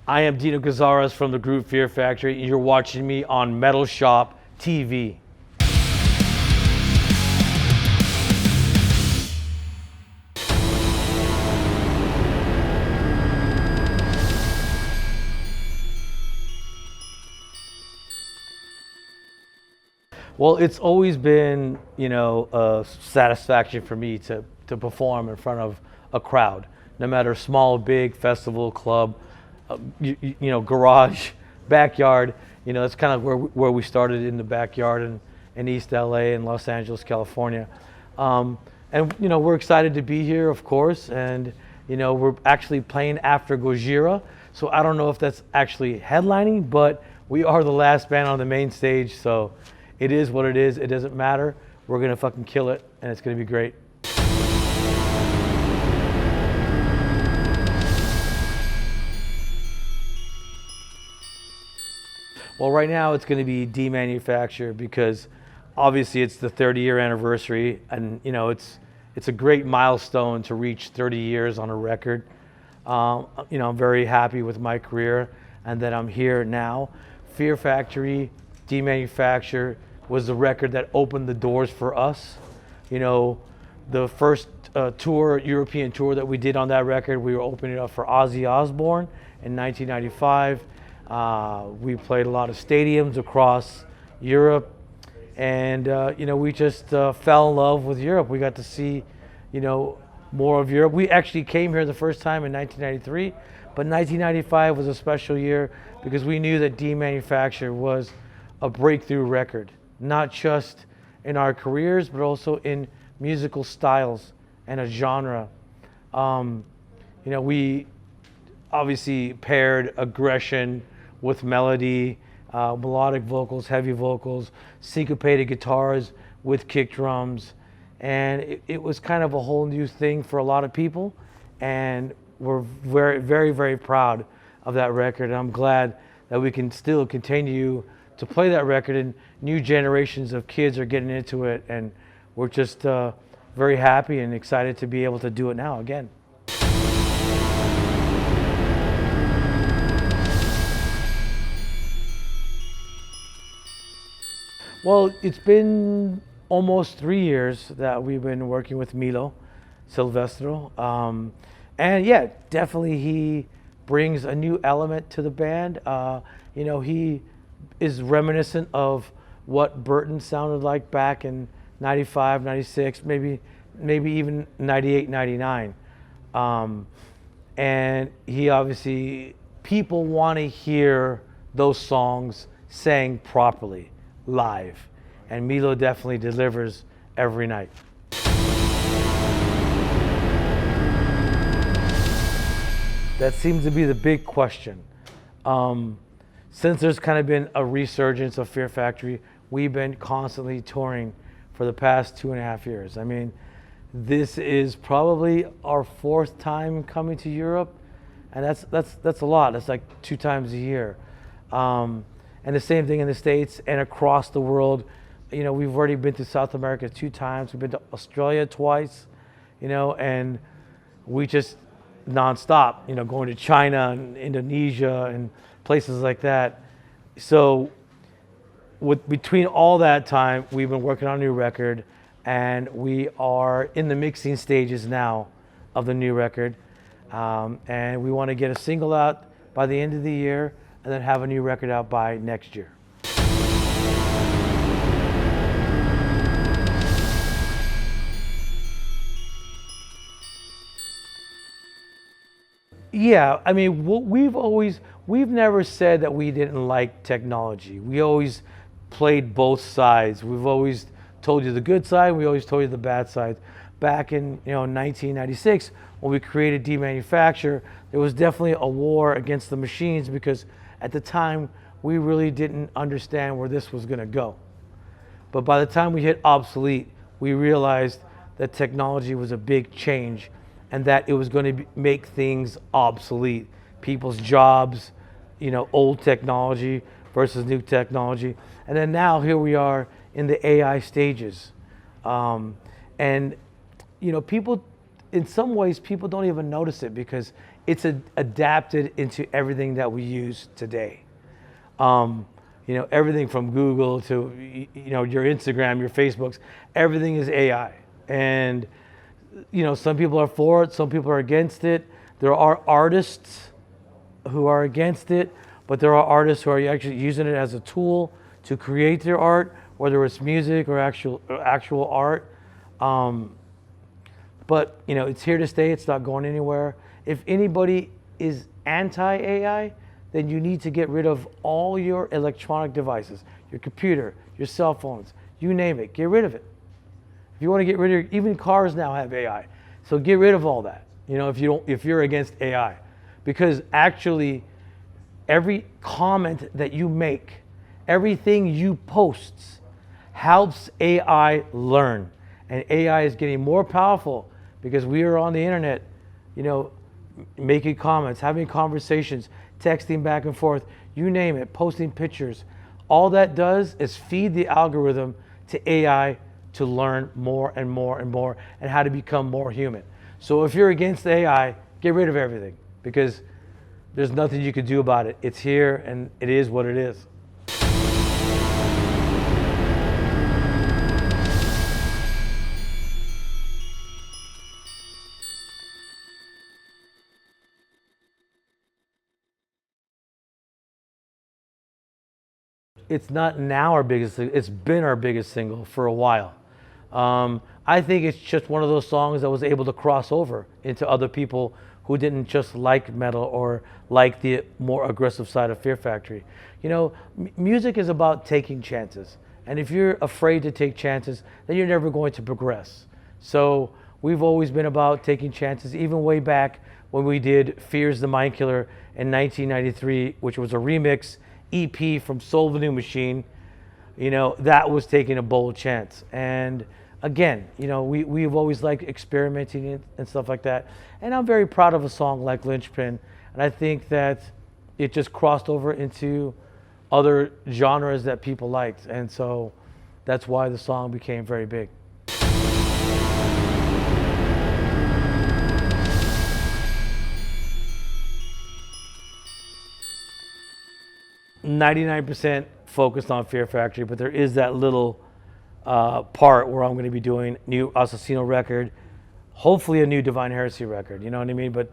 I am Dino Cazares from the group Fear Factory, and you're watching me on Metalshop TV. Well, it's always been, a satisfaction for me to perform in front of a crowd, no matter small, big, festival, club, garage, backyard. It's kind of where we started, in the backyard in East LA and Los Angeles, California. We're excited to be here, of course, and we're actually playing after Gojira, so I don't know if that's actually headlining, but we are the last band on the main stage, so it is what it is. It doesn't matter. We're gonna fucking kill it, and it's gonna be great. Well, right now it's gonna be Demanufacture, because obviously it's the 30-year anniversary, and it's a great milestone to reach 30 years on a record. I'm very happy with my career and that I'm here now. Fear Factory, Demanufacture was the record that opened the doors for us. The first European tour that we did on that record, we were opening it up for Ozzy Osbourne in 1995. We played a lot of stadiums across Europe, and we just fell in love with Europe. We got to see more of Europe. We actually came here the first time in 1993, but 1995 was a special year because we knew that Demanufacture was a breakthrough record, not just in our careers, but also in musical styles and a genre. We obviously paired aggression with melody, melodic vocals, heavy vocals, syncopated guitars with kick drums. And it was kind of a whole new thing for a lot of people. And we're very, very, very proud of that record. And I'm glad that we can still continue to play that record, and new generations of kids are getting into it. And we're just very happy and excited to be able to do it now again. Well, it's been almost 3 years that we've been working with Milo Silvestro. And yeah, definitely he brings a new element to the band. He is reminiscent of what Burton sounded like back in 95, 96, maybe even 98, 99. And he obviously, people want to hear those songs sang properly, live. And Milo definitely delivers every night. That seems to be the big question. Since there's kind of been a resurgence of Fear Factory, we've been constantly touring for the past 2.5 years. I mean, this is probably our 4th time coming to Europe, and that's a lot. That's like 2 times a year. And the same thing in the States and across the world. We've already been to South America 2 times. We've been to Australia twice, and we just nonstop, going to China and Indonesia and places like that. So between all that time, we've been working on a new record, and we are in the mixing stages now of the new record. And we want to get a single out by the end of the year, and then have a new record out by next year. Yeah, I mean, we've never said that we didn't like technology. We always played both sides. We've always told you the good side, we always told you the bad side. Back in 1996, when we created Demanufacture, there was definitely a war against the machines, because at the time we really didn't understand where this was going to go. But by the time we hit obsolete, we realized that technology was a big change, and that it was going to make things obsolete. People's jobs, old technology versus new technology. And then now here we are in the AI stages. And people, in some ways, people don't even notice it, because it's adapted into everything that we use today. You know, everything from Google to, you know, your Instagram, your Facebooks, everything is AI. And, you know, some people are for it, some people are against it. There are artists who are against it, but there are artists who are actually using it as a tool to create their art, whether it's music or actual art. But, you know, it's here to stay, it's not going anywhere. If anybody is anti-AI, then you need to get rid of all your electronic devices, your computer, your cell phones, you name it, get rid of it. If you want to get rid of, even cars now have AI. So get rid of all that, you know, if you're against AI. Because actually, every comment that you make, everything you post helps AI learn. And AI is getting more powerful because we are on the internet, you know, making comments, having conversations, texting back and forth, you name it, posting pictures. All that does is feed the algorithm to AI to learn more and more and more and how to become more human. So if you're against AI, get rid of everything because there's nothing you can do about it. It's here and it is what it is. It's not now our biggest, it's been our biggest single for a while. I think it's just one of those songs that was able to cross over into other people who didn't just like metal or like the more aggressive side of Fear Factory. You know, music is about taking chances. And if you're afraid to take chances, then you're never going to progress. So we've always been about taking chances, even way back when we did Fear's the Mind Killer in 1993, which was a remix EP from Soul of a New Machine. You know, that was taking a bold chance. And again, you know, we've always liked experimenting and stuff like that. And I'm very proud of a song like Linchpin. And I think that it just crossed over into other genres that people liked. And so that's why the song became very big. 99% focused on Fear Factory, but there is that little part where I'm going to be doing new Assassino record, hopefully a new Divine Heresy record, you know what I mean? But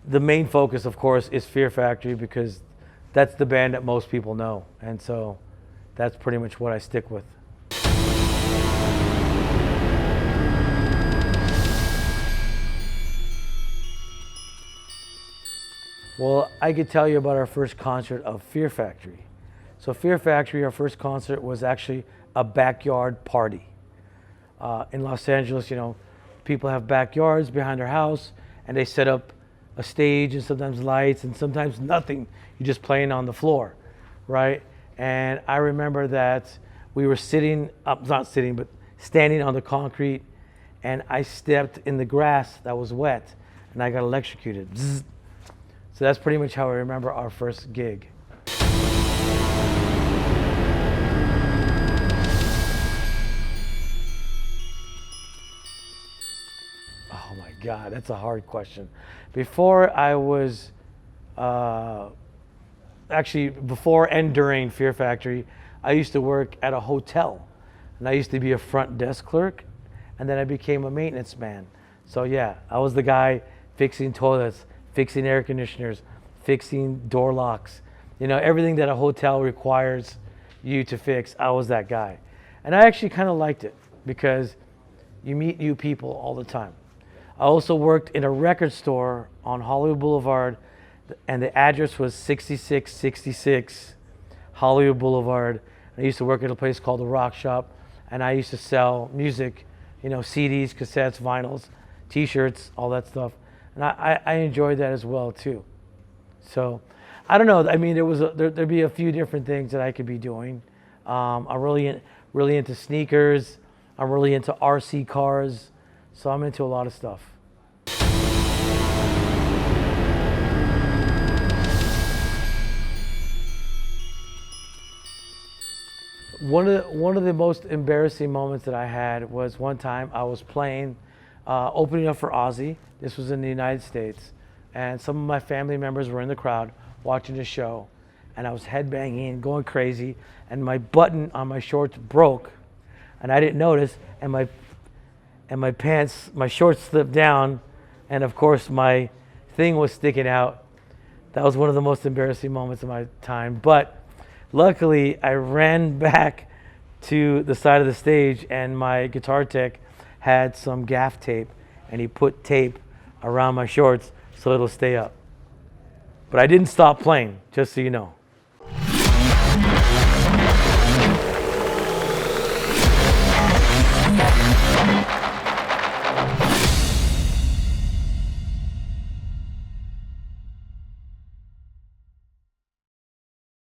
the main focus, of course, is Fear Factory because that's the band that most people know. And so that's pretty much what I stick with. Well, I could tell you about our first concert of Fear Factory. So Fear Factory, our first concert was actually a backyard party. In Los Angeles, you know, people have backyards behind their house and they set up a stage and sometimes lights and sometimes nothing. You're just playing on the floor, right? And I remember that we were standing on the concrete and I stepped in the grass that was wet and I got electrocuted. Bzz. So that's pretty much how I remember our first gig. Oh my God, that's a hard question. Before and during Fear Factory, I used to work at a hotel. And I used to be a front desk clerk, and then I became a maintenance man. So yeah, I was the guy fixing toilets, fixing air conditioners, fixing door locks, you know, everything that a hotel requires you to fix, I was that guy. And I actually kind of liked it because you meet new people all the time. I also worked in a record store on Hollywood Boulevard, and the address was 6666 Hollywood Boulevard. I used to work at a place called the Rock Shop, and I used to sell music, you know, CDs, cassettes, vinyls, t-shirts, all that stuff. And I enjoyed that as well too. So I don't know. I mean, there'd be a few different things that I could be doing. I'm really into sneakers. I'm really into RC cars. So I'm into a lot of stuff. One of the most embarrassing moments that I had was one time I was playing, opening up for Ozzy. This was in the United States. and some of my family members were in the crowd watching the show, and I was headbanging, going crazy, and my button on my shorts broke, and I didn't notice, and my pants, my shorts slipped down, and of course my thing was sticking out. That was one of the most embarrassing moments of my time, but luckily I ran back to the side of the stage, and my guitar tech had some gaff tape, and he put tape around my shorts so it'll stay up. But I didn't stop playing, just so you know.